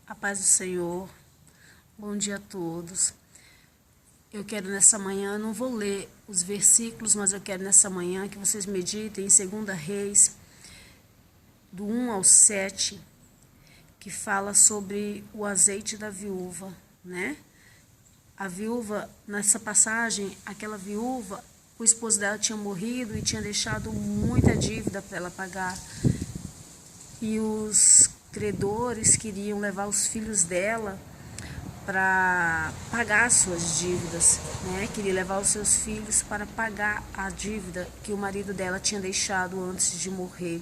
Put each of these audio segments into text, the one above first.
A paz do Senhor, bom dia a todos. Eu quero nessa manhã, não vou ler os versículos, mas eu quero nessa manhã que vocês meditem em 2 Reis, do 1 ao 7, que fala sobre o azeite da viúva, né? A viúva, nessa passagem, aquela viúva, o esposo dela tinha morrido e tinha deixado muita dívida para ela pagar. E os credores queriam levar os filhos dela para pagar suas dívidas, né? Queria levar os seus filhos para pagar a dívida que o marido dela tinha deixado antes de morrer.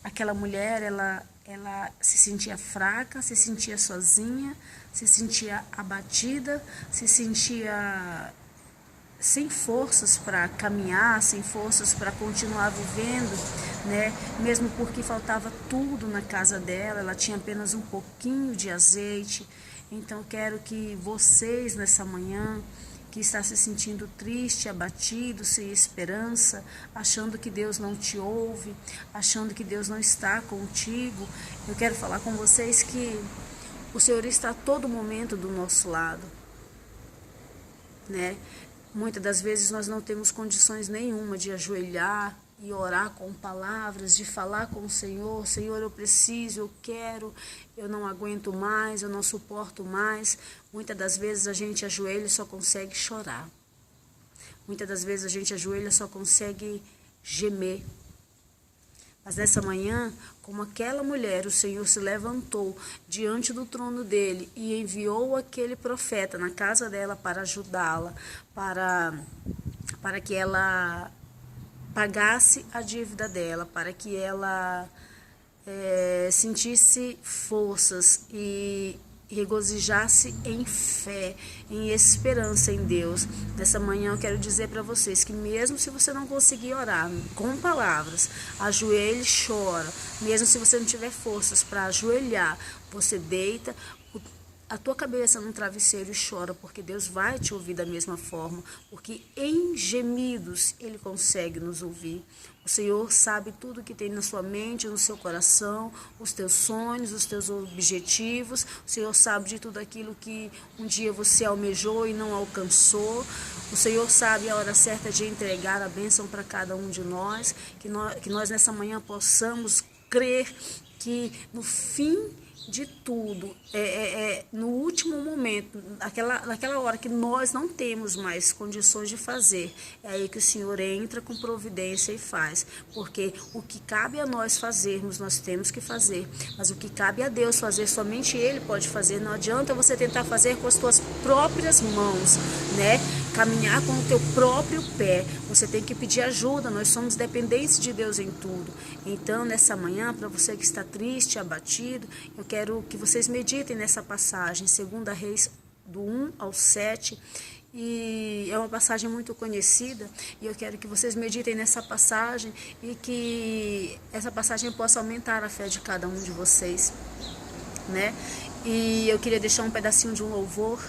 Aquela mulher, ela se sentia fraca, se sentia sozinha, se sentia abatida, se sentia sem forças para caminhar, sem forças para continuar vivendo, né? Mesmo porque faltava tudo na casa dela, ela tinha apenas um pouquinho de azeite. Então eu quero que vocês nessa manhã, que está se sentindo triste, abatido, sem esperança, achando que Deus não te ouve, achando que Deus não está contigo, eu quero falar com vocês que o Senhor está a todo momento do nosso lado, né? Muitas das vezes nós não temos condições nenhuma de ajoelhar e orar com palavras, de falar com o Senhor. Senhor, eu preciso, eu quero, eu não aguento mais, eu não suporto mais. Muitas das vezes a gente ajoelha e só consegue chorar. Muitas das vezes a gente ajoelha e só consegue gemer. Mas nessa manhã, como aquela mulher, o Senhor se levantou diante do trono dele e enviou aquele profeta na casa dela para ajudá-la, para que ela pagasse a dívida dela, para que ela sentisse forças e regozijasse em fé, em esperança em Deus. Nessa manhã eu quero dizer para vocês que mesmo se você não conseguir orar com palavras, ajoelhe e chora. Mesmo se você não tiver forças para ajoelhar, você deita a tua cabeça num travesseiro e chora, porque Deus vai te ouvir da mesma forma, porque em gemidos Ele consegue nos ouvir. O Senhor sabe tudo que tem na sua mente, no seu coração, os teus sonhos, os teus objetivos. O Senhor sabe de tudo aquilo que um dia você almejou e não alcançou. O Senhor sabe a hora certa de entregar a bênção para cada um de nós, que nós nessa manhã possamos crer que no fim de tudo, no último momento, naquela hora que nós não temos mais condições de fazer, é aí que o Senhor entra com providência e faz, porque o que cabe a nós fazermos, nós temos que fazer, mas o que cabe a Deus fazer, somente Ele pode fazer. Não adianta você tentar fazer com as tuas próprias mãos, né? Caminhar com o teu próprio pé, você tem que pedir ajuda, nós somos dependentes de Deus em tudo. Então, nessa manhã, para você que está triste, abatido, eu quero que vocês meditem nessa passagem, 2 Reis, do 1 ao 7, e é uma passagem muito conhecida, e eu quero que vocês meditem nessa passagem, e que essa passagem possa aumentar a fé de cada um de vocês, né? E eu queria deixar um pedacinho de um louvor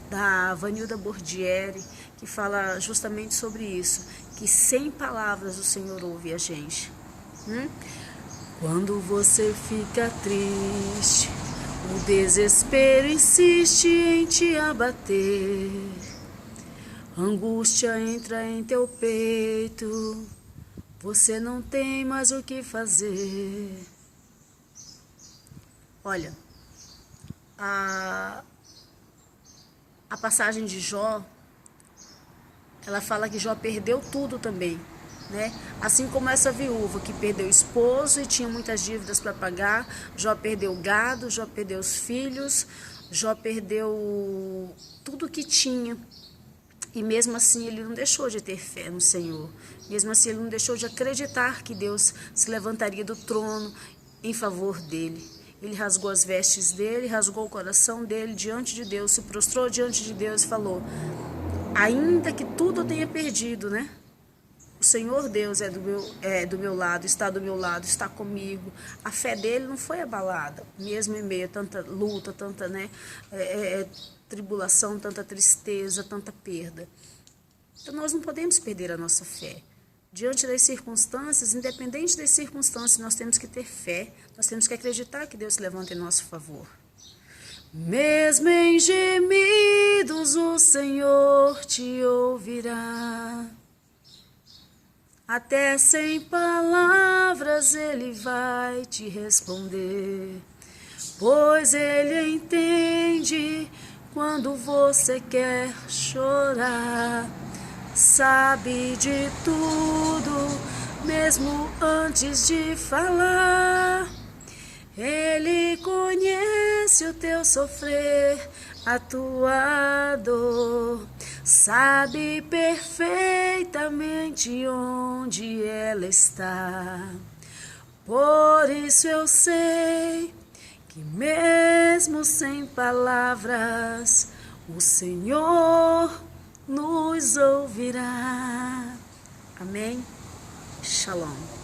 da Vanilda Bordieri, que fala justamente sobre isso, que sem palavras o Senhor ouve a gente. Quando você fica triste, o desespero insiste em te abater, angústia entra em teu peito, você não tem mais o que fazer. Olha, a passagem de Jó, ela fala que Jó perdeu tudo também, né? Assim como essa viúva que perdeu o esposo e tinha muitas dívidas para pagar, Jó perdeu o gado, Jó perdeu os filhos, Jó perdeu tudo que tinha. E mesmo assim ele não deixou de ter fé no Senhor. Mesmo assim ele não deixou de acreditar que Deus se levantaria do trono em favor dele. Ele rasgou as vestes dele, rasgou o coração dele diante de Deus, se prostrou diante de Deus e falou: ainda que tudo eu tenha perdido, né? O Senhor Deus é do meu lado, está do meu lado, está comigo. A fé dele não foi abalada, mesmo em meio a tanta luta, tanta tribulação, tanta tristeza, tanta perda. Então nós não podemos perder a nossa fé. Diante das circunstâncias, independente das circunstâncias, nós temos que ter fé, nós temos que acreditar que Deus se levanta em nosso favor. Mesmo em gemidos o Senhor te ouvirá. Até sem palavras Ele vai te responder, pois Ele entende quando você quer chorar. Sabe de tudo, mesmo antes de falar. Ele conhece o teu sofrer, a tua dor. Sabe perfeitamente onde ela está. Por isso eu sei que mesmo sem palavras, o Senhor nos ouvirá. Amém? Shalom.